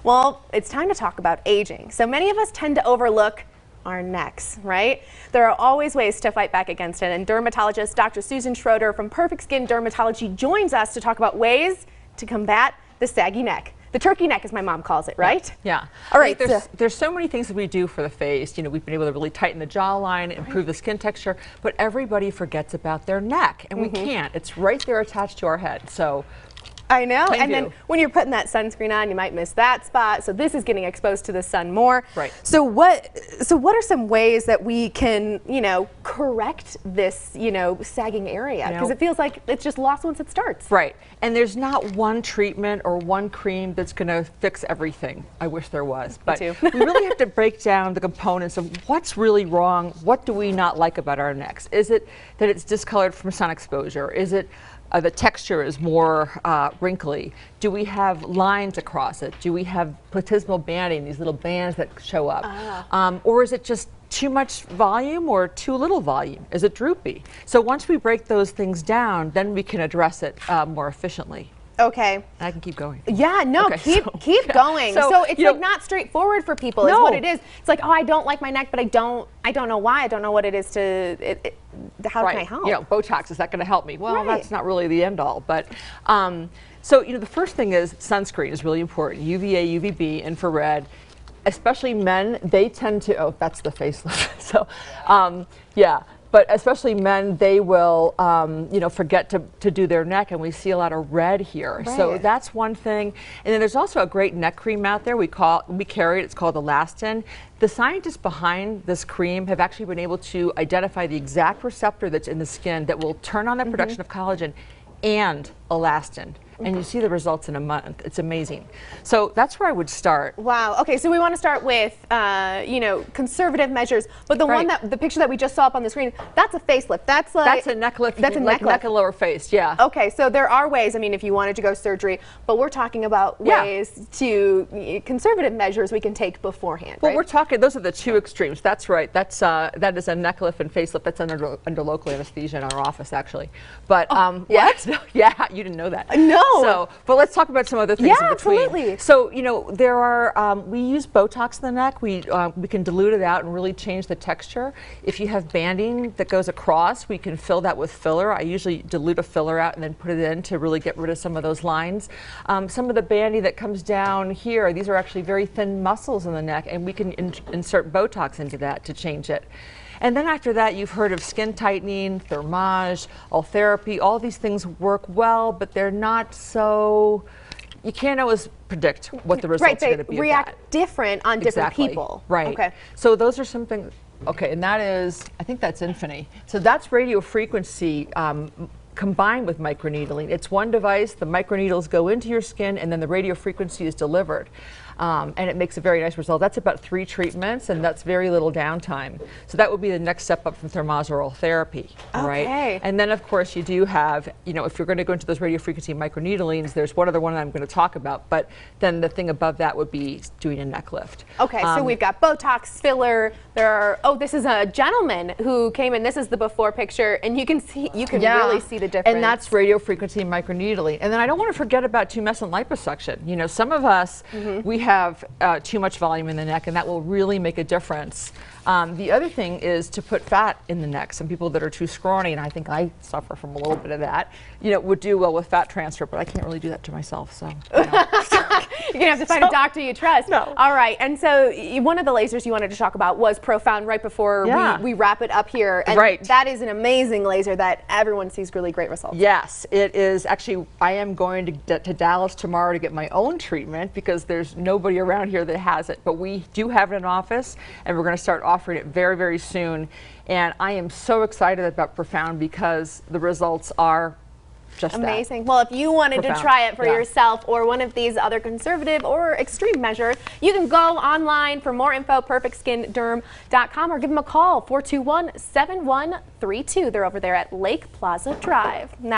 Well, it's time to talk about aging. So many of us tend to overlook our necks, right? There are always ways to fight back against it, and dermatologist Dr. Susan Schroeder from Perfect Skin Dermatology joins us to talk about ways to combat the saggy neck. The turkey neck, as my mom calls it, right? Yeah. All right. There's so many things that we do for the face. You know, we've been able to really tighten the jawline, improve the skin texture, but everybody forgets about their neck, and we can't. It's right there attached to our head. So. I know, and then when you're putting that sunscreen on, you might miss that spot. So this is getting exposed to the sun more. Right. So what are some ways that we can, correct this, sagging area? Because it feels like it's just lost once it starts. Right. And there's not one treatment or one cream that's going to fix everything. I wish there was. But we really have to break down the components of what's really wrong. What do we not like about our necks? Is it that it's discolored from sun exposure? Is it the texture is more wrinkly? Do we have lines across it? Do we have platysmal banding, these little bands that show up? Or is it just too much volume or too little volume? Is it droopy? So once we break those things down, then we can address it more efficiently. Okay. I can keep going. Yeah, no, okay, keep going. So it's like not straightforward for people is what it is. It's like, oh, I don't like my neck, but I don't know why. I don't know what it is how can I help? Botox, is that going to help me? Well, that's not really the end all, but so the first thing is sunscreen is really important. UVA, UVB, infrared. Especially men, they tend to, oh, that's the facelift. So, yeah. But especially men, they will, forget to do their neck, and we see a lot of red here. Right. So that's one thing. And then there's also a great neck cream out there. We carry it. It's called Elastin. The scientists behind this cream have actually been able to identify the exact receptor that's in the skin that will turn on the production of collagen and elastin. And you see the results in a month. It's amazing. So that's where I would start. Wow. Okay, so we want to start with, conservative measures. But the picture that we just saw up on the screen, that's a facelift. That's a neck lift. That's a neck lift. Neck and lower face, yeah. Okay, so there are ways. I mean, if you wanted to go surgery, but we're talking about ways to conservative measures we can take beforehand. Well, we're talking. Those are the two extremes. That's right. that is a neck lift and facelift. That's under local anesthesia in our office, actually. But what? Yeah, you didn't know that. No. So, but let's talk about some other things in between. Absolutely. So, there are, we use Botox in the neck. We can dilute it out and really change the texture. If you have banding that goes across, we can fill that with filler. I usually dilute a filler out and then put it in to really get rid of some of those lines. Some of the banding that comes down here, these are actually very thin muscles in the neck, and we can insert Botox into that to change it. And then after that, you've heard of skin tightening, thermage, Ultherapy. All these things work well, but they're not so, you can't always predict what the results are going to be. They react different on different people. Right. Okay. So those are some things. Okay, and that is, I think that's Infinity. So that's radio frequency combined with microneedling. It's one device, the microneedles go into your skin, and then the radio frequency is delivered. And it makes a very nice result. That's about 3 treatments, and that's very little downtime. So that would be the next step up from thermage or Ultherapy, right? And then, of course, you do have, if you're going to go into those radiofrequency microneedlings, there's one other one that I'm going to talk about, but then the thing above that would be doing a neck lift. Okay, so we've got Botox, filler. This is a gentleman who came in. This is the before picture, and you can really see the difference. And that's radiofrequency microneedling. And then I don't want to forget about tumescent liposuction. Some of us, we have too much volume in the neck, and that will really make a difference. The other thing is to put fat in the neck. Some people that are too scrawny, and I think I suffer from a little bit of that, would do well with fat transfer, but I can't really do that to myself, so. You're going to have to find a doctor you trust. No. All right, and so one of the lasers you wanted to talk about was Profound right before we wrap it up here. And that is an amazing laser that everyone sees really great results. Yes, it is. Actually, I am going to Dallas tomorrow to get my own treatment because there's nobody around here that has it. But we do have it in office, and we're going to start offering it very, very soon. And I am so excited about Profound because the results are just amazing. Well, if you wanted to try it for yourself or one of these other conservative or extreme measures, you can go online for more info, perfectskindderm.com, or give them a call, 421-7132. They're over there at Lake Plaza Drive. Now